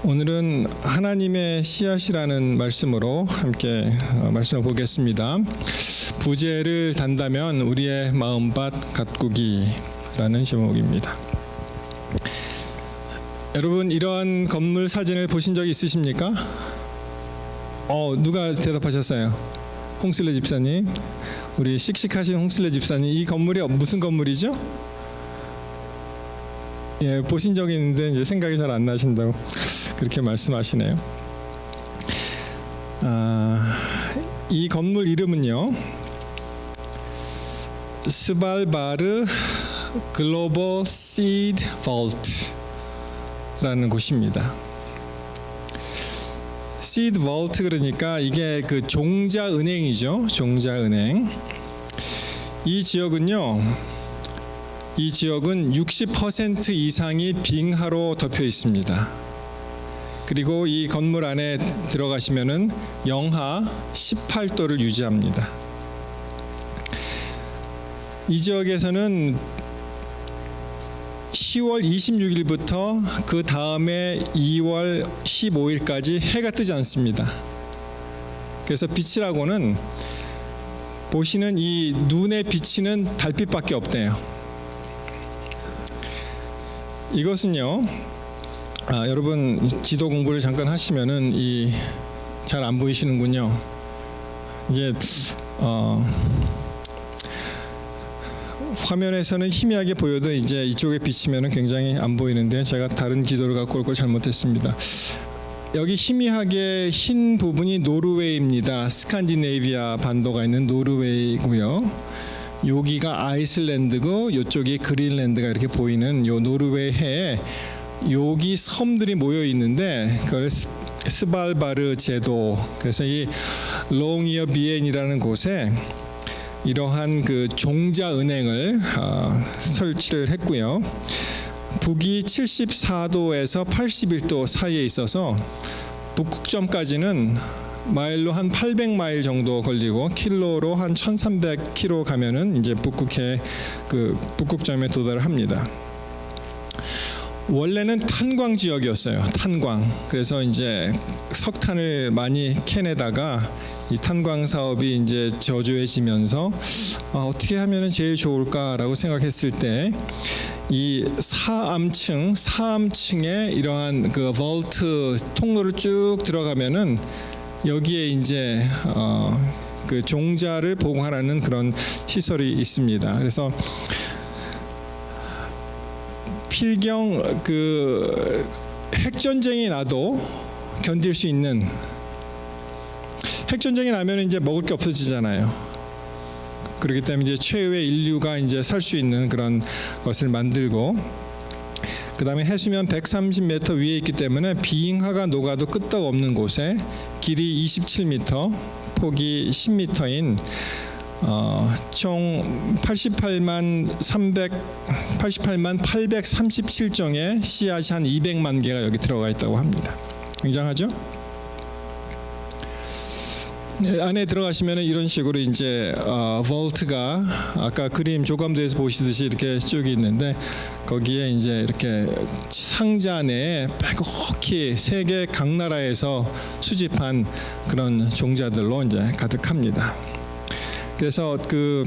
오늘은 하나님의 씨앗이라는 말씀으로 함께 말씀을 보겠습니다. 부재를 단다면 우리의 마음밭 가꾸기라는 제목입니다. 여러분, 이러한 건물 사진을 보신 적이 있으십니까? 누가 대답하셨어요? 홍슬레 집사님. 우리 씩씩하신 홍슬레 집사님, 이 건물이 무슨 건물이죠? 예, 보신 적이 있는데 이제 생각이 잘 안 나신다고 그렇게 말씀하시네요. 이 건물 이름은요, 스발바르 글로벌 시드 볼트라는 곳입니다. 시드 볼트, 그러니까 이게 그 종자 은행이죠. 종자 은행. 이 지역은 60% 이상이 빙하로 덮여 있습니다. 그리고 이 건물 안에 들어가시면은 영하 18도를 유지합니다. 이 지역에서는 10월 26일부터 그 다음에 2월 15일까지 해가 뜨지 않습니다. 그래서 빛이라고는 보시는 이 눈에 비치는 달빛밖에 없대요. 이것은요, 여러분 지도 공부를 잠깐 하시면은 잘 안 보이시는군요. 이게 화면에서는 희미하게 보여도 이제 이쪽에 비치면은 굉장히 안 보이는데, 제가 다른 지도를 갖고 올 걸 잘못했습니다. 여기 희미하게 흰 부분이 노르웨이입니다. 스칸디네이비아 반도가 있는 노르웨이고요. 여기가 아이슬란드고 이쪽이 그린란드가 이렇게 보이는 요 노르웨이 해에 여기 섬들이 모여 있는데, 그걸 스발바르 제도, 그래서 이 롱이어 비엔이라는 곳에 이러한 그 종자 은행을 설치를 했고요. 북위 74도에서 81도 사이에 있어서 북극점까지는 마일로 한 800마일 정도 걸리고 킬로로 한 1300km 가면은 이제 북극점에 도달을 합니다. 원래는 탄광 지역이었어요. 탄광. 그래서 이제 석탄을 많이 캐내다가 이 탄광 사업이 이제 저조해지면서 어떻게 하면은 제일 좋을까라고 생각했을 때 이 사암층에 이러한 그 볼트 통로를 쭉 들어가면은 여기에 이제 그 종자를 보관하는 그런 시설이 있습니다. 그래서 필경 그 핵전쟁이 나도 견딜 수 있는, 핵전쟁이 나면 이제 먹을 게 없어지잖아요. 그렇기 때문에 이제 최후의 인류가 이제 살 수 있는 그런 것을 만들고, 그 다음에 해수면 130m 위에 있기 때문에 빙하가 녹아도 끄떡없는 곳에 길이 27m, 폭이 10m인 총 88만 837종의 씨앗이 한 200만 개가 여기 들어가 있다고 합니다. 굉장하죠? 안에 들어가시면 이런 식으로 이제 볼트가 아까 그림 조감도에서 보시듯이 이렇게 쭉 있는데, 거기에 이제 이렇게 상자 내에 빼곡히 세계 각 나라에서 수집한 그런 종자들로 이제 가득합니다. 그래서 그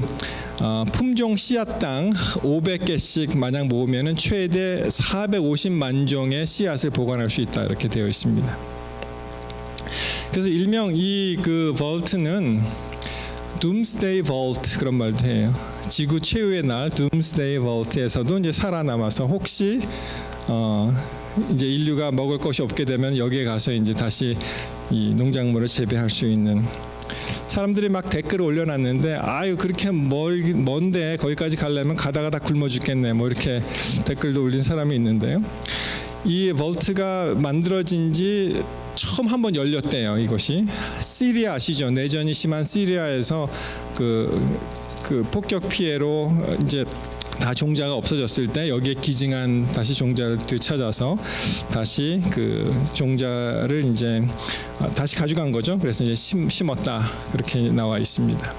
품종 씨앗당 500개씩 만약 모으면은 최대 450만 종의 씨앗을 보관할 수 있다, 이렇게 되어 있습니다. 그래서 일명 이 그 볼트는 둠스데이 볼트, 그런 말도 해요. 지구 최후의 날 둠스데이 볼트에서도 이제 살아남아서 혹시 이제 인류가 먹을 것이 없게 되면 여기에 가서 이제 다시 이 농작물을 재배할 수 있는. 사람들이 막 댓글을 올려놨는데, 아유 그렇게 먼데 거기까지 가려면 가다가 다 굶어 죽겠네, 뭐 이렇게 댓글도 올린 사람이 있는데요. 이 볼트가 만들어진 지 처음 한번 열렸대요. 이것이 시리아 아시죠? 내전이 심한 시리아에서 그 폭격 피해로 이제 다 종자가 없어졌을 때 여기에 기증한 다시 종자를 되찾아서 다시 그 종자를 이제 다시 가져간 거죠. 그래서 이제 심었다, 그렇게 나와 있습니다.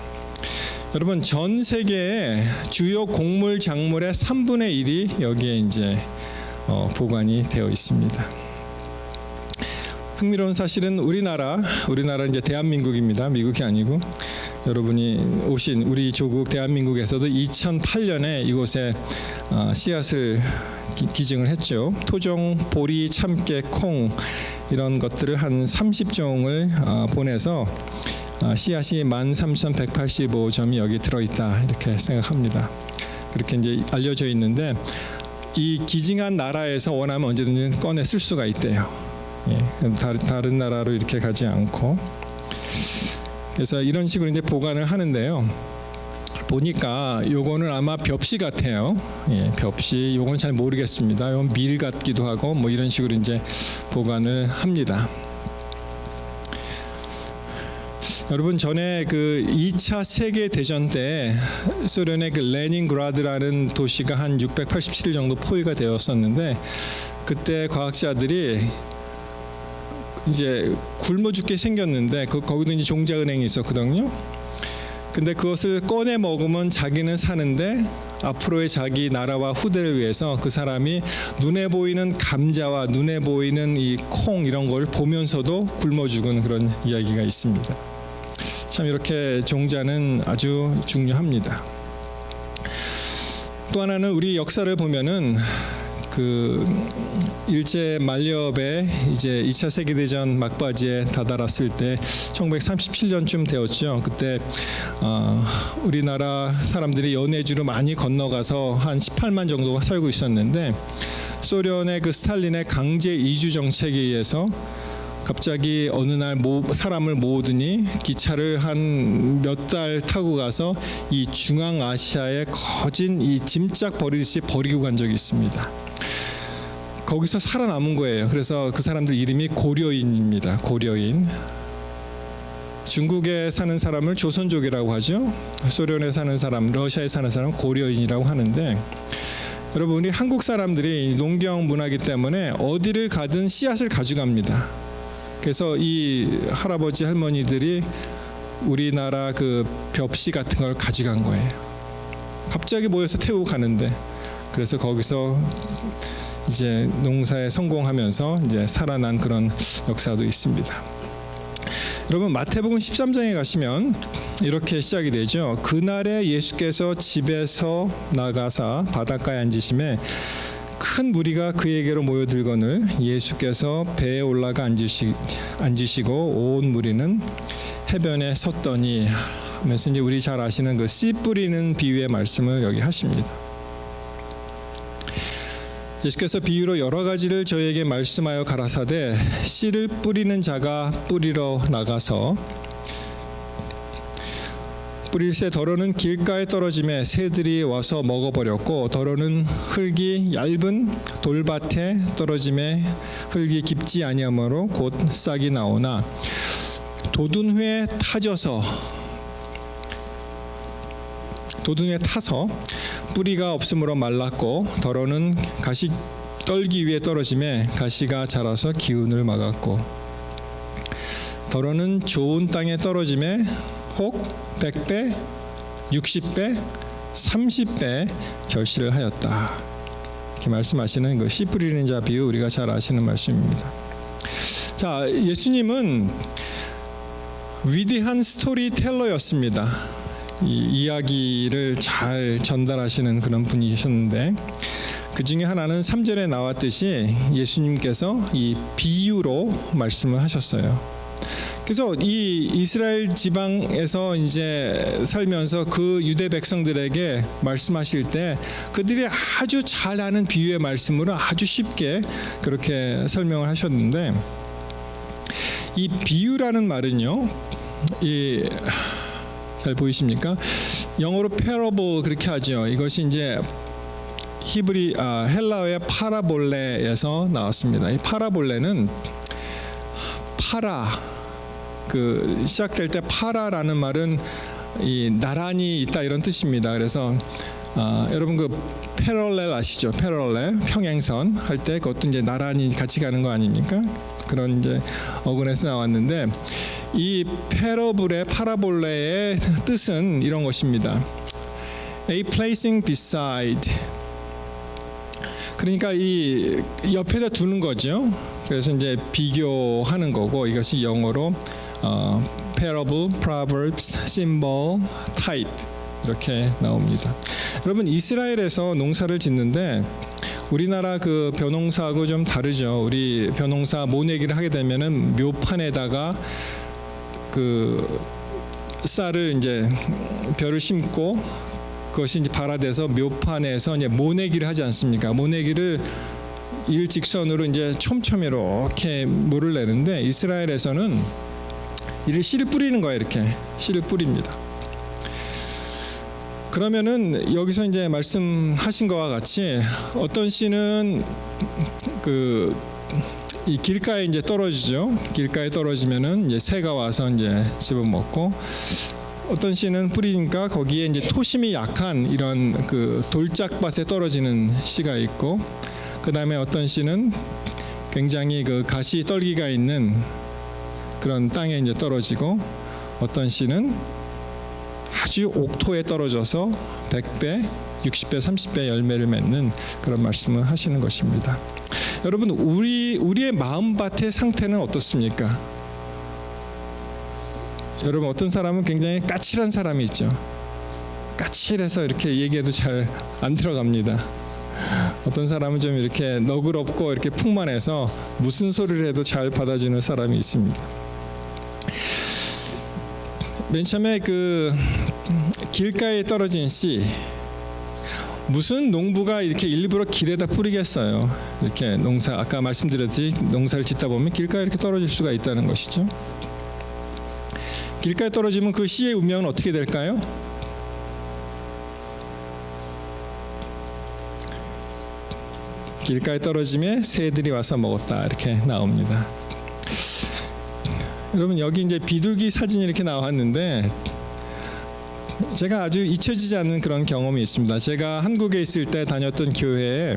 여러분, 전 세계의 주요 곡물 작물의 3분의 1이 여기에 이제 보관이 되어 있습니다. 흥미로운 사실은 우리나라 이제 대한민국입니다. 미국이 아니고 여러분이 오신 우리 조국 대한민국에서도 2008년에 이곳에 씨앗을 기증을 했죠. 토종, 보리, 참깨, 콩 이런 것들을 한 30종을 보내서 씨앗이 13,185점이 여기 들어있다 이렇게 생각합니다. 그렇게 이제 알려져 있는데 이 기증한 나라에서 원하면 언제든지 꺼내 쓸 수가 있대요. 예, 다른 나라로 이렇게 가지 않고 그래서 이런 식으로 이제 보관을 하는데요. 보니까 요거는 아마 벽시 같아요. 예, 벽시 요거는 잘 모르겠습니다. 이건 밀 같기도 하고 뭐 이런 식으로 이제 보관을 합니다. 여러분 전에 그 2차 세계 대전 때 소련의 그 레닌그라드라는 도시가 한 687일 정도 포위가 되었었는데 그때 과학자들이 이제 굶어 죽게 생겼는데 거기도 이제 종자은행이 있었거든요. 근데 그것을 꺼내 먹으면 자기는 사는데 앞으로의 자기 나라와 후대를 위해서 그 사람이 눈에 보이는 감자와 눈에 보이는 이 콩 이런 걸 보면서도 굶어 죽은 그런 이야기가 있습니다. 참 이렇게 종자는 아주 중요합니다. 또 하나는 우리 역사를 보면은 그 일제 만렵에 이제 2차 세계대전 막바지에 다다랐을 때 1937년쯤 되었죠. 그때 우리나라 사람들이 연해주로 많이 건너가서 한 18만 정도가 살고 있었는데 소련의 그 스탈린의 강제 이주 정책에 의해서 갑자기 어느 날 사람을 모으더니 기차를 한 몇 달 타고 가서 이 중앙아시아에 거진 이 짐짝 버리듯이 버리고 간 적이 있습니다. 거기서 살아남은 거예요. 그래서 그 사람들 이름이 고려인입니다. 고려인. 중국에 사는 사람을 조선족이라고 하죠. 소련에 사는 사람, 러시아에 사는 사람 고려인이라고 하는데 여러분 우리 한국 사람들이 농경 문화이기 때문에 어디를 가든 씨앗을 가져갑니다. 그래서 이 할아버지 할머니들이 우리나라 그 벽시 같은 걸 가져간 거예요. 갑자기 모여서 태우고 가는데 그래서 거기서 이제 농사에 성공하면서 이제 살아난 그런 역사도 있습니다. 여러분 마태복음 13장에 가시면 이렇게 시작이 되죠. 그날에 예수께서 집에서 나가사 바닷가에 앉으심에 큰 무리가 그에게로 모여들거늘 예수께서 배에 올라가 앉으시고 온 무리는 해변에 섰더니 하면서 이제 우리 잘 아시는 그 씨 뿌리는 비유의 말씀을 여기 하십니다. 예수께서 비유로 여러 가지를 저희에게 말씀하여 가라사대 씨를 뿌리는 자가 뿌리러 나가서 뿌릴새 더러는 길가에 떨어짐에 새들이 와서 먹어버렸고 더러는 흙이 얇은 돌밭에 떨어짐에 흙이 깊지 아니하므로 곧 싹이 나오나 돋은 후에 타서 뿌리가 없으므로 말랐고 더러는 가시 떨기 위에 떨어짐에 가시가 자라서 기운을 막았고 더러는 좋은 땅에 떨어짐에 혹 100배, 60배, 30배 결실을 하였다. 이렇게 말씀하시는 그 씨 뿌리는 자 비유 우리가 잘 아시는 말씀입니다. 자, 예수님은 위대한 스토리텔러였습니다. 이 이야기를 잘 전달하시는 그런 분이셨는데 그 중에 하나는 3절에 나왔듯이 예수님께서 이 비유로 말씀을 하셨어요. 그래서 이 이스라엘 지방에서 이제 살면서 그 유대 백성들에게 말씀하실 때 그들이 아주 잘 아는 비유의 말씀으로 아주 쉽게 그렇게 설명을 하셨는데 이 비유라는 말은요, 잘 보이십니까? 영어로 parable 그렇게 하죠. 이것이 이제 헬라어의 파라볼레에서 나왔습니다. 이 파라볼레는 그 시작될 때 파라라는 말은 이 나란히 있다 이런 뜻입니다. 그래서 여러분 그 패럴렐 아시죠? 패럴렐 평행선 할 때 그것도 이제 나란히 같이 가는 거 아닙니까? 그런 이제 어근에서 나왔는데 이 파라볼레의 뜻은 이런 것입니다. A placing beside. 그러니까 이 옆에다 두는 거죠. 그래서 이제 비교하는 거고 이것이 영어로 parable, proverbs, symbol, type 이렇게 나옵니다. 여러분 이스라엘에서 농사를 짓는데 우리나라 그 벼농사하고 좀 다르죠. 우리 벼농사 모내기를 하게 되면은 묘판에다가 그 쌀을 이제 벼를 심고 그것이 이제 발화돼서 묘판에서 이제 모내기를 하지 않습니까? 모내기를 일직선으로 이제 촘촘히 이렇게 물을 내는데 이스라엘에서는 이를 씨를 뿌리는 거예요. 이렇게 씨를 뿌립니다. 그러면은 여기서 이제 말씀하신 것과 같이 어떤 씨는 그 이 길가에 이제 떨어지죠. 길가에 떨어지면은 이제 새가 와서 이제 집어먹고 어떤 씨는 뿌리니까 거기에 이제 토심이 약한 이런 그 돌짝밭에 떨어지는 씨가 있고 그 다음에 어떤 씨는 굉장히 그 가시 떨기가 있는 그런 땅에 이제 떨어지고 어떤 씨는 아주 옥토에 떨어져서 100배, 60배, 30배 열매를 맺는 그런 말씀을 하시는 것입니다. 여러분 우리의 마음밭의 상태는 어떻습니까? 여러분 어떤 사람은 굉장히 까칠한 사람이 있죠. 까칠해서 이렇게 얘기해도 잘 안 들어갑니다. 어떤 사람은 좀 이렇게 너그럽고 이렇게 풍만해서 무슨 소리를 해도 잘 받아주는 사람이 있습니다. 맨 처음에 그 길가에 떨어진 씨 무슨 농부가 이렇게 일부러 길에다 뿌리겠어요. 이렇게 농사 아까 말씀드렸지 농사를 짓다 보면 길가에 이렇게 떨어질 수가 있다는 것이죠. 길가에 떨어지면 그 씨의 운명은 어떻게 될까요? 길가에 떨어지면 새들이 와서 먹었다 이렇게 나옵니다. 여러분 여기 이제 비둘기 사진이 이렇게 나왔는데 제가 아주 잊혀지지 않는 그런 경험이 있습니다. 제가 한국에 있을 때 다녔던 교회에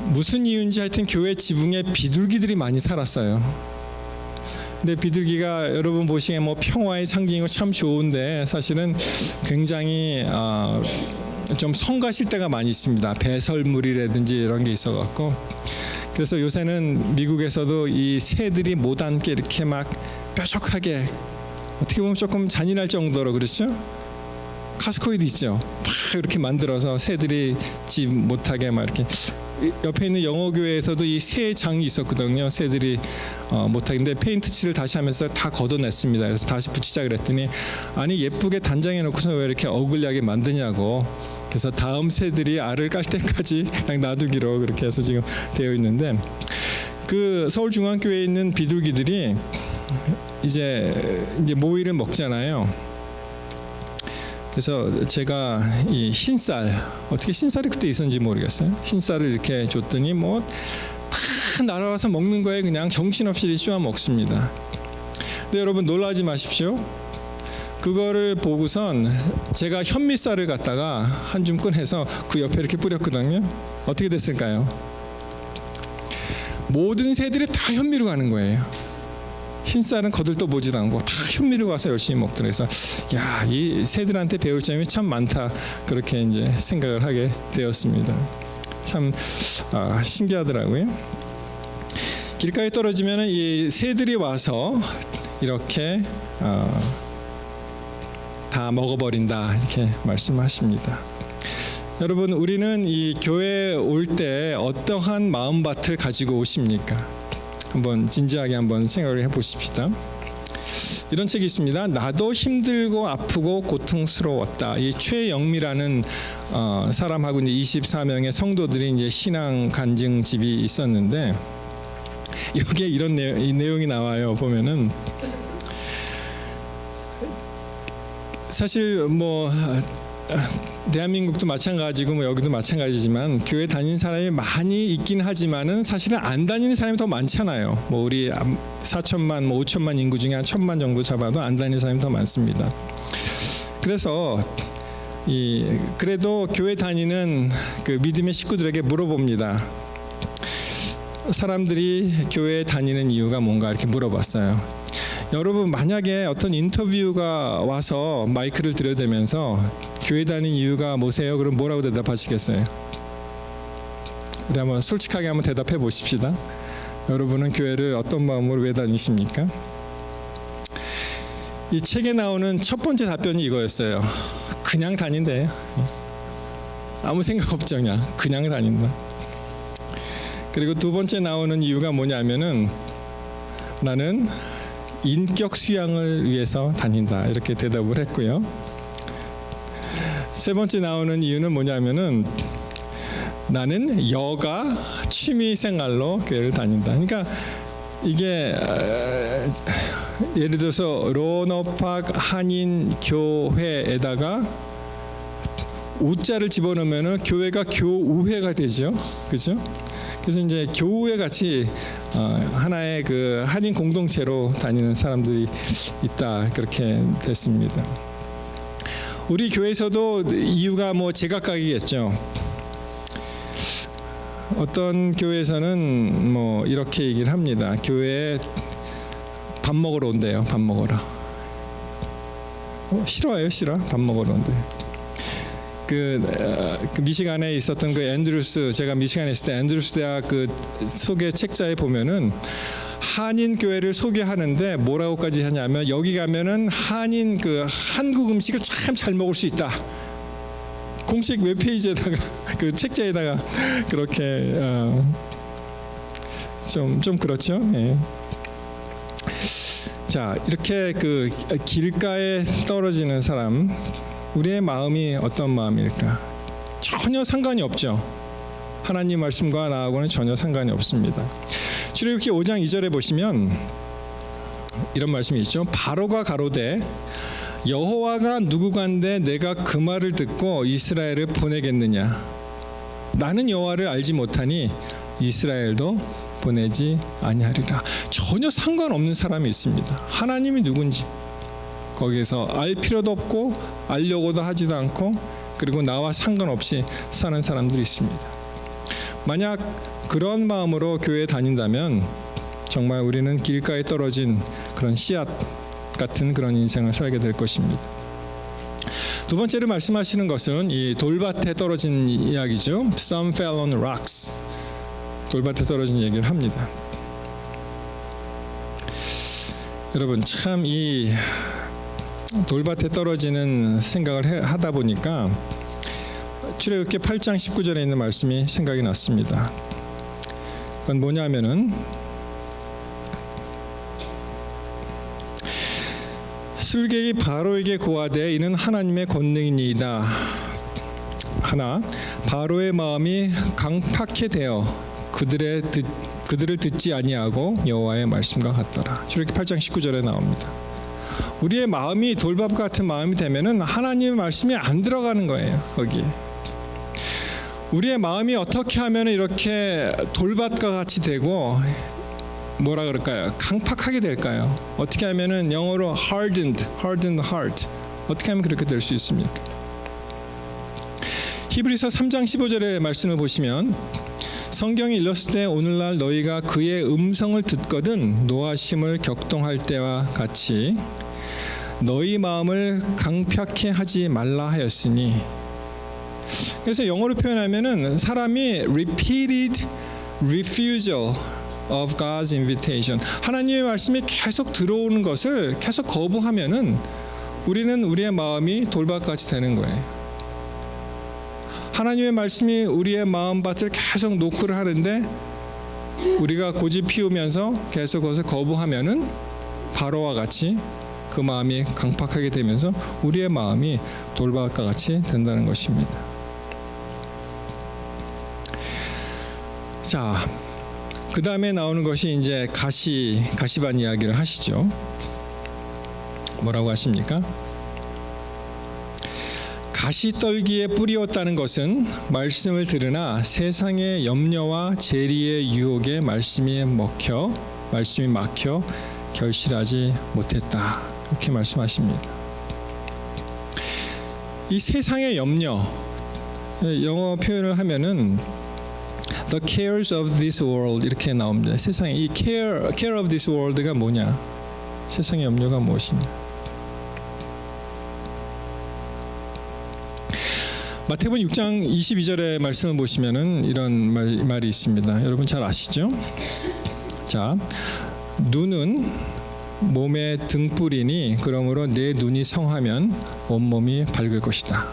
무슨 이유인지 하여튼 교회 지붕에 비둘기들이 많이 살았어요. 근데 비둘기가 여러분 보시기에 뭐 평화의 상징이고 참 좋은데 사실은 굉장히 좀 성가실 때가 많이 있습니다. 배설물이라든지 이런 게 있어갖고 그래서 요새는 미국에서도 이 새들이 못 앉게 이렇게 막 뾰족하게 어떻게 보면 조금 잔인할 정도로 그렇죠? 카스코이도 있죠. 막 이렇게 만들어서 새들이 집 못하게 막 이렇게 옆에 있는 영어교회에서도 이 새장이 있었거든요. 새들이 못하게 근데 페인트 칠을 다시 하면서 다 걷어냈습니다. 그래서 다시 붙이자 그랬더니 아니 예쁘게 단장해 놓고서 왜 이렇게 어글리하게 만드냐고. 그래서 다음 새들이 알을 깔 때까지 그냥 놔두기로 그렇게 해서 지금 되어 있는데 그 서울중앙교회에 있는 비둘기들이 이제 모이를 먹잖아요. 그래서 제가 이 흰쌀 어떻게 흰쌀이 그때 있었는지 모르겠어요. 흰쌀을 이렇게 줬더니 뭐 다 날아와서 먹는 거에 그냥 정신없이 쪼아 먹습니다. 근데 여러분 놀라지 마십시오. 그거를 보고선 제가 현미쌀을 갖다가 한 줌 꺼내서 그 옆에 이렇게 뿌렸거든요. 어떻게 됐을까요? 모든 새들이 다 현미로 가는 거예요. 흰쌀은 거들떠 보지도 않고 다 현미로 가서 열심히 먹더라고요. 그래서 야, 이 새들한테 배울 점이 참 많다 그렇게 이제 생각을 하게 되었습니다. 참 신기하더라고요. 길가에 떨어지면 이 새들이 와서 이렇게 다 먹어버린다 이렇게 말씀하십니다. 여러분 우리는 이 교회에 올 때 어떠한 마음밭을 가지고 오십니까? 한번 진지하게 한번 생각을 해보십시다. 이런 책이 있습니다. 나도 힘들고 아프고 고통스러웠다. 이 최영미라는 사람하고 이제 24명의 성도들이 이제 신앙 간증집이 있었는데 여기에 이런 내용이 나와요. 보면은 사실 뭐 대한민국도 마찬가지고 뭐 여기도 마찬가지지만 교회 다니는 사람이 많이 있긴 하지만은 사실은 안 다니는 사람이 더 많잖아요. 뭐 우리 4천만, 뭐 5천만 인구 중에 한 1,000만 정도 잡아도 안 다니는 사람이 더 많습니다. 그래서 그래도 교회 다니는 그 믿음의 식구들에게 물어봅니다. 사람들이 교회에 다니는 이유가 뭔가 이렇게 물어봤어요. 여러분 만약에 어떤 인터뷰가 와서 마이크를 들여대면서 교회 다니는 이유가 뭐세요? 그럼 뭐라고 대답하시겠어요? 우리 한번 솔직하게 한번 대답해 보십시다. 여러분은 교회를 어떤 마음으로 왜 다니십니까? 이 책에 나오는 첫 번째 답변이 이거였어요. 그냥 다닌대. 아무 생각 없죠. 그냥 다닌다. 그리고 두 번째 나오는 이유가 뭐냐면은 나는 인격 수양을 위해서 다닌다. 이렇게 대답을 했고요. 세 번째 나오는 이유는 뭐냐면은 나는 여가 취미 생활로 교회를 다닌다. 그러니까 이게 예를 들어서 로너팍 한인 교회에다가 우자를 집어넣으면은 교회가 교우회가 되죠. 그렇죠? 그래서 이제 교우회 같이 하나의 그 한인 공동체로 다니는 사람들이 있다. 그렇게 됐습니다. 우리 교회에서도 이유가 뭐 제각각이겠죠. 어떤 교회에서는 뭐 이렇게 얘기를 합니다. 교회에 밥 먹으러 온대요. 밥 먹으러. 싫어요, 싫어. 밥 먹으러 온대. 그 미시간에 있었던 그 앤드루스, 제가 미시간에 있을 때 앤드루스 대학 그 소개 책자에 보면은 한인 교회를 소개하는데 뭐라고까지 하냐면 여기 가면은 한인 그 한국 음식을 참 잘 먹을 수 있다. 공식 웹페이지에다가 그 책자에다가 그렇게 좀 그렇죠. 예. 자, 이렇게 그 길가에 떨어지는 사람, 우리의 마음이 어떤 마음일까? 전혀 상관이 없죠. 하나님 말씀과 나하고는 전혀 상관이 없습니다. 출애굽기 5장 2절에 보시면 이런 말씀이 있죠. 바로가 가로되 여호와가 누구간데 내가 그 말을 듣고 이스라엘을 보내겠느냐? 나는 여호와를 알지 못하니 이스라엘도 보내지 아니하리라. 전혀 상관없는 사람이 있습니다. 하나님이 누군지 거기에서 알 필요도 없고 알려고도 하지도 않고 그리고 나와 상관없이 사는 사람들이 있습니다. 만약 그런 마음으로 교회에 다닌다면 정말 우리는 길가에 떨어진 그런 씨앗 같은 그런 인생을 살게 될 것입니다. 두 번째로 말씀하시는 것은 이 돌밭에 떨어진 이야기죠. Some fell on rocks. 돌밭에 떨어진 얘기를 합니다. 여러분 참 이 돌밭에 떨어지는 생각을 하다 보니까 출애굽기 8장 19절에 있는 말씀이 생각이 났습니다. 그건 뭐냐면은 술객이 바로에게 고하되 이는 하나님의 권능이니이다. 하나 바로의 마음이 강팍해 되어 그들을 듣지 아니하고 여호와의 말씀과 같더라. 출애굽기 8장 19절에 나옵니다. 우리의 마음이 돌밥 같은 마음이 되면은 하나님의 말씀이 안 들어가는 거예요. 거기에 우리의 마음이 어떻게 하면 이렇게 돌밭과 같이 되고 뭐라 그럴까요? 강팍하게 될까요? 어떻게 하면은 영어로 hardened heart. 어떻게 하면 그렇게 될 수 있습니까? 히브리서 3장 15절의 말씀을 보시면 성경이 일렀을 때 오늘날 너희가 그의 음성을 듣거든 노하심을 격동할 때와 같이 너희 마음을 강팍해 하지 말라 하였으니. 그래서 영어로 표현하면은 사람이 repeated refusal of God's invitation. 하나님의 말씀이 계속 들어오는 것을 계속 거부하면은 우리는 우리의 마음이 돌밭같이 되는 거예요. 하나님의 말씀이 우리의 마음밭을 계속 노크를 하는데 우리가 고집 피우면서 계속 그것을 거부하면은 바로와 같이 그 마음이 강팍하게 되면서 우리의 마음이 돌밭과 같이 된다는 것입니다. 자, 그 다음에 나오는 것이 이제 가시반 이야기를 하시죠. 뭐라고 하십니까? 가시떨기에 뿌리었다는 것은 말씀을 들으나 세상의 염려와 재리의 유혹에 말씀이 막혀 결실하지 못했다. 그렇게 말씀하십니다. 이 세상의 염려, 영어 표현을 하면은 The cares of this world 이렇게 나옵니다. 세상에 이 care of this world가 뭐냐? 세상의 염려가 무엇이냐? 마태복음 6장 22절의 말씀을 보시면은 이런 말이 있습니다. 여러분 잘 아시죠? 자, 눈은 몸의 등불이니 그러므로 내 눈이 성하면 온몸이 밝을 것이다.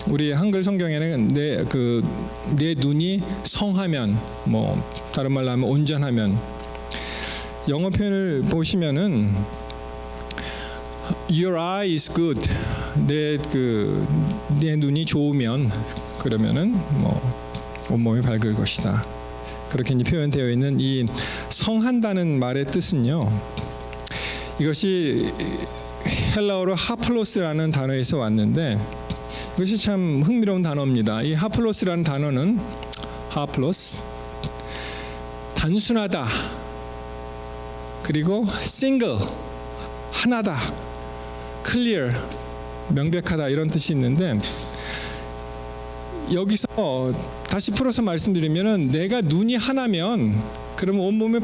우리 한글 성경에는 내 눈이 성하면, 뭐 다른 말로 하면 온전하면, 영어 표현을 보시면은 Your eye is good. 내 눈이 좋으면, 그러면은 뭐 온몸이 밝을 것이다. 그렇게 이제 표현되어 있는 이 성한다는 말의 뜻은요, 이것이 헬라어로 하플로스라는 단어에서 왔는데, 이것이 참 흥미로운 단어입니다. 이 하플로스라는 단어는 하플로스, 단순하다, 그리고 싱글, 하나다, 클리어, 명백하다, 이런 뜻이 있는데, 여기서 다시 풀어서 말씀드리면은 내가 눈이 하나면 그러면 온몸에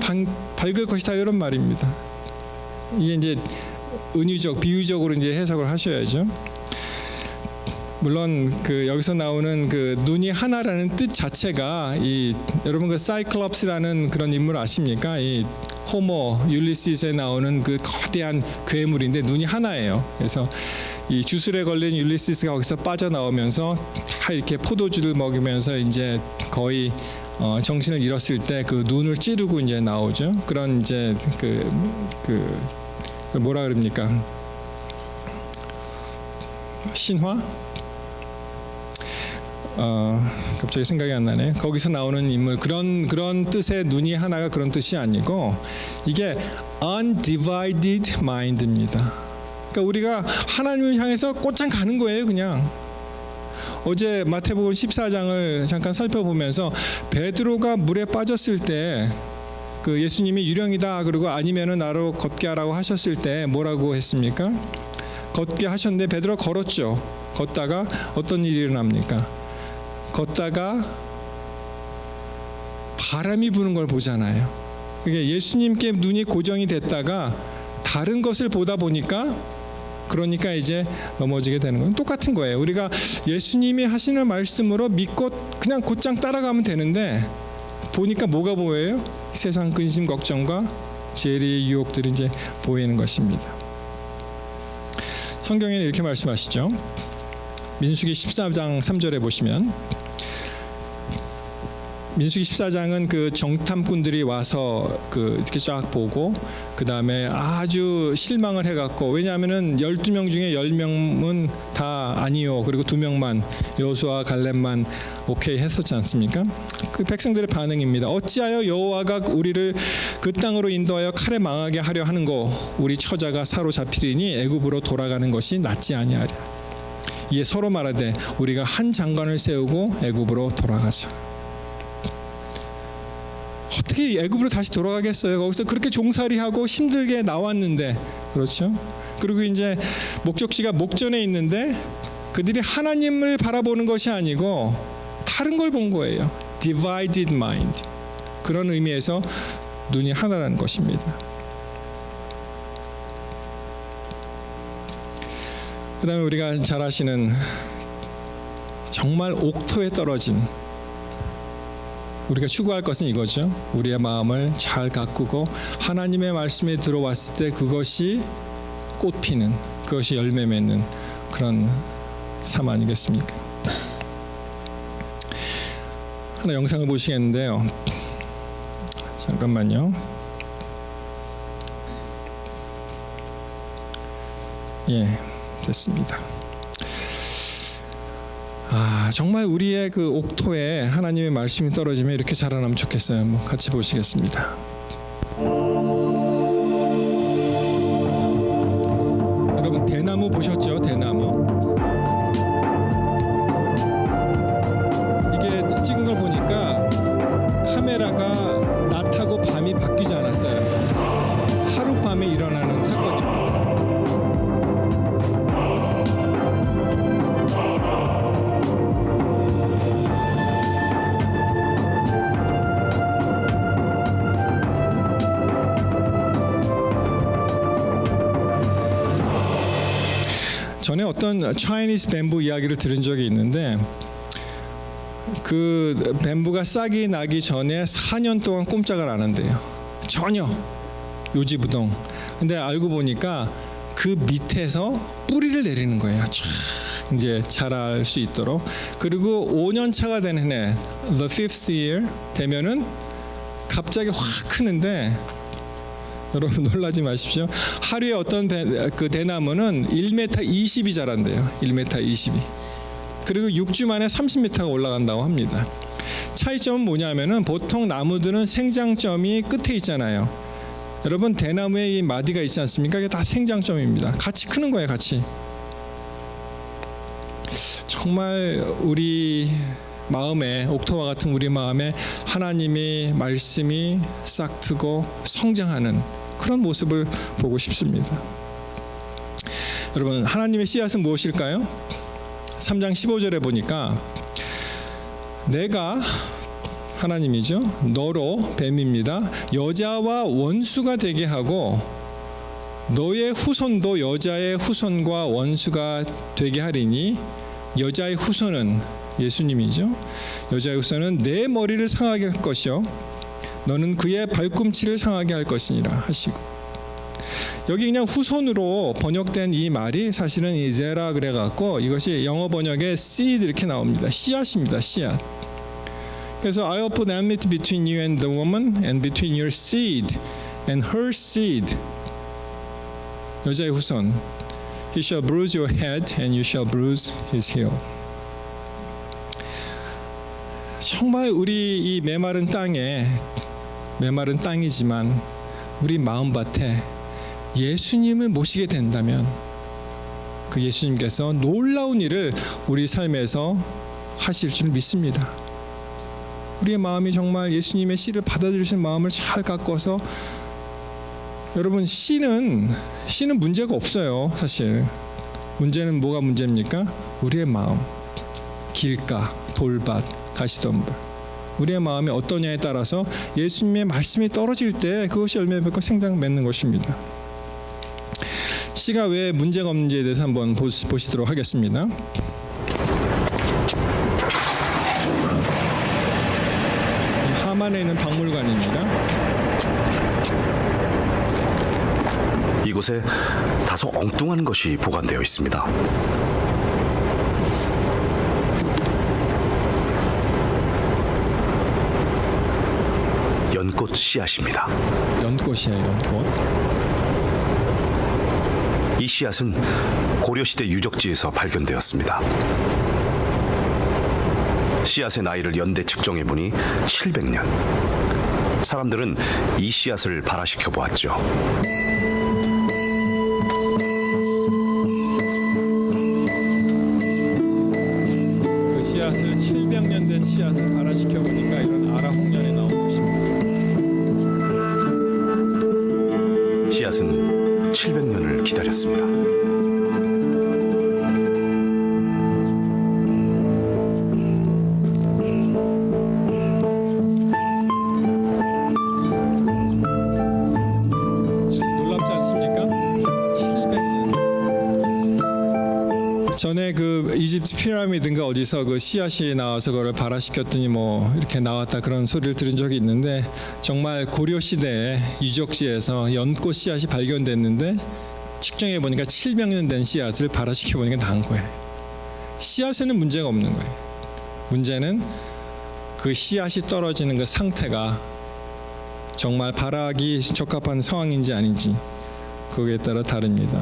밝을 것이다, 이런 말입니다. 이게 이제 은유적, 비유적으로 이제 해석을 하셔야죠. 물론 여기서 나오는 눈이 하나라는 뜻 자체가 여러분 사이클롭스라는 그런 인물 아십니까? 이 호모 율리시스에 나오는 거대한 괴물인데 눈이 하나예요. 그래서 이 주술에 걸린 율리시스가 거기서 빠져나오면서 다 이렇게 포도주를 먹으면서 이제 거의 정신을 잃었을 때 눈을 찌르고 이제 나오죠. 그런 이제 뭐라 그럽니까? 신화? 갑자기 생각이 안 나네. 거기서 나오는 인물, 그런 뜻의 눈이 하나가 그런 뜻이 아니고, 이게 undivided mind입니다. 그러니까 우리가 하나님을 향해서 곧장 가는 거예요, 그냥. 어제 마태복음 14장을 잠깐 살펴보면서 베드로가 물에 빠졌을 때 예수님이 유령이다, 그리고 아니면은 나로 걷게 하라고 하셨을 때 뭐라고 했습니까? 걷게 하셨는데 베드로가 걸었죠. 걷다가 어떤 일이 일어납니까? 걷다가 바람이 부는 걸 보잖아요. 그게 예수님께 눈이 고정이 됐다가 다른 것을 보다 보니까, 그러니까 이제 넘어지게 되는 건 똑같은 거예요. 우리가 예수님이 하시는 말씀으로 믿고 그냥 곧장 따라가면 되는데, 보니까 뭐가 보여요? 세상 근심 걱정과 재리의 유혹들이 이제 보이는 것입니다. 성경에는 이렇게 말씀하시죠. 민수기 14장 3절에 보시면, 민수기 14장은 정탐꾼들이 와서 이렇게 쫙 보고, 그 다음에 아주 실망을 해갖고, 왜냐하면은 12명 중에 10명은 다 아니요, 그리고 2명만, 여호수아 갈렙만 오케이 했었지 않습니까? 그 백성들의 반응입니다. 어찌하여 여호와가 우리를 그 땅으로 인도하여 칼에 망하게 하려 하는고, 우리 처자가 사로잡히리니 애굽으로 돌아가는 것이 낫지 아니하랴. 이에 서로 말하되 우리가 한 장관을 세우고 애굽으로 돌아가자. 어떻게 애굽으로 다시 돌아가겠어요? 거기서 그렇게 종살이하고 힘들게 나왔는데, 그렇죠? 그리고 이제 목적지가 목전에 있는데 그들이 하나님을 바라보는 것이 아니고 다른 걸 본 거예요. Divided mind. 그런 의미에서 눈이 하나라는 것입니다. 그 다음에 우리가 잘 아시는 정말 옥토에 떨어진, 우리가 추구할 것은 이거죠. 우리의 마음을 잘 가꾸고 하나님의 말씀에 들어왔을 때 그것이 꽃피는, 그것이 열매 맺는 그런 삶 아니겠습니까? 하나 영상을 보시겠는데요. 잠깐만요. 예, 됐습니다. 정말 우리의 옥토에 하나님의 말씀이 떨어지면 이렇게 자라나면 좋겠어요. 한번 같이 보시겠습니다. 여러분 대나무 보셨죠? 대나무. 이게 찍은 걸 보니까 카메라가 낮하고 밤이 바뀌지 않았어요. 하룻밤에 일어나는 사건입니다. 전에 어떤 차이니스 뱀부 이야기를 들은 적이 있는데, 그 뱀부가 싹이 나기 전에 4년 동안 꼼짝을 안 한대요. 전혀 요지부동. 근데 알고 보니까 그 밑에서 뿌리를 내리는 거예요. 쫙 이제 자랄 수 있도록. 그리고 5년 차가 되는 해, the fifth year 되면은 갑자기 확 크는데, 여러분 놀라지 마십시오. 하루에 어떤 그 대나무는 1m 20이 자란대요. 1m 20이. 그리고 6주 만에 30m가 올라간다고 합니다. 차이점은 뭐냐면은 보통 나무들은 생장점이 끝에 있잖아요. 여러분 대나무에 이 마디가 있지 않습니까? 이게 다 생장점입니다. 같이 크는 거예요, 같이. 정말 우리 마음에, 옥토와 같은 우리 마음에 하나님의 말씀이 싹트고 성장하는 그런 모습을 보고 싶습니다. 여러분 하나님의 씨앗은 무엇일까요? 3장 15절에 보니까 내가 하나님이죠. 너로 뱀입니다. 여자와 원수가 되게 하고 너의 후손도 여자의 후손과 원수가 되게 하리니 여자의 후손은 예수님이죠. 여자의 후손은 내 머리를 상하게 할 것이요 너는 그의 발꿈치를 상하게 할 것이니라 하시고, 여기 그냥 후손으로 번역된 이 말이 사실은 이 제라 그래 갖고 이것이 영어 번역에 seed 이렇게 나옵니다. 씨앗입니다. 씨앗. 그래서 I will put enmity between you and the woman and between your seed and her seed. 여자의 후손. He shall bruise your head and you shall bruise his heel. 정말 우리 이 메마른 땅에, 메마른 땅이지만 우리 마음밭에 예수님을 모시게 된다면 그 예수님께서 놀라운 일을 우리 삶에서 하실 줄 믿습니다. 우리의 마음이 정말 예수님의 씨를 받아들이신 마음을 잘 가꿔서, 여러분 씨는 문제가 없어요. 사실 문제는 뭐가 문제입니까? 우리의 마음. 길가, 돌밭, 가시덤불. 우리의 마음이 어떠냐에 따라서 예수님의 말씀이 떨어질 때 그것이 열매 맺고 생장 맺는 것입니다. 씨가 왜 문제가 없는지에 대해서 한번 보시도록 하겠습니다. 하만에 있는 박물관입니다. 이곳에 다소 엉뚱한 것이 보관되어 있습니다. 연꽃 씨앗입니다. 연꽃이에요, 연꽃. 이 씨앗은 고려시대 유적지에서 발견되었습니다. 씨앗의 나이를 연대 측정해 보니 700년. 사람들은 이 씨앗을 발화시켜 보았죠. 그 씨앗을 700년 된 씨앗을 발화시켜 보니까 이런 아라 홍련에 나온 것입니다. 씨앗은 700년을 기다렸습니다. 놀랍지 않습니까? 700년. 전에 그 이집트 피라미드인가 어디서 그 씨앗이 나와서 그걸 발화시켰더니 뭐 이렇게 나왔다 그런 소리를 들은 적이 있는데, 정말 고려 시대에 유적지에서 연꽃 씨앗이 발견됐는데 측정해 보니까 700년 된 씨앗을 발화시켜 보니까 나은 거예요. 씨앗에는 문제가 없는 거예요. 문제는 그 씨앗이 떨어지는 그 상태가 정말 발화하기 적합한 상황인지 아닌지, 거기에 따라 다릅니다.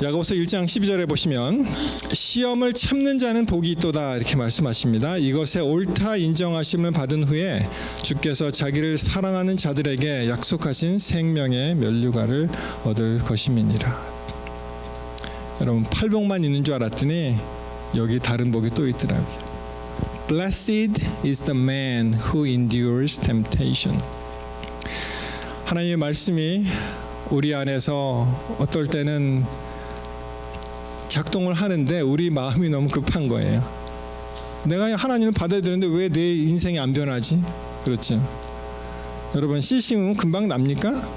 야고보서 1장 12절에 보시면 시험을 참는 자는 복이 있도다 이렇게 말씀하십니다. 이것에 옳다 인정하심을 받은 후에 주께서 자기를 사랑하는 자들에게 약속하신 생명의 면류관을 얻을 것임이니라. 여러분 팔복만 있는 줄 알았더니 여기 다른 복이 또 있더라고요. Blessed is the man who endures temptation. 하나님의 말씀이 우리 안에서 어떨 때는 작동을 하는데 우리 마음이 너무 급한 거예요. 내가 하나님을 받아들였는데 왜 내 인생이 안 변하지? 그렇죠. 여러분 씨 심으면 금방 납니까?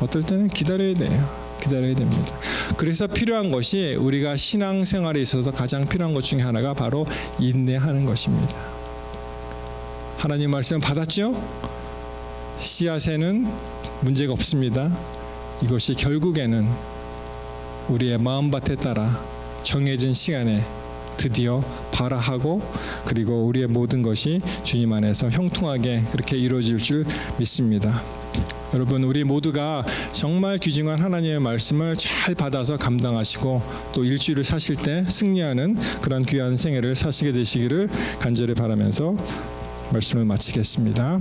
어떨 때는 기다려야 돼요. 기다려야 됩니다. 그래서 필요한 것이 우리가 신앙생활에 있어서 가장 필요한 것 중에 하나가 바로 인내하는 것입니다. 하나님 말씀 받았죠? 씨앗에는 문제가 없습니다. 이것이 결국에는 우리의 마음밭에 따라 정해진 시간에 드디어 발화하고 그리고 우리의 모든 것이 주님 안에서 형통하게 그렇게 이루어질 줄 믿습니다. 여러분, 우리 모두가 정말 귀중한 하나님의 말씀을 잘 받아서 감당하시고 또 일주일을 사실 때 승리하는 그런 귀한 생애를 사시게 되시기를 간절히 바라면서 말씀을 마치겠습니다.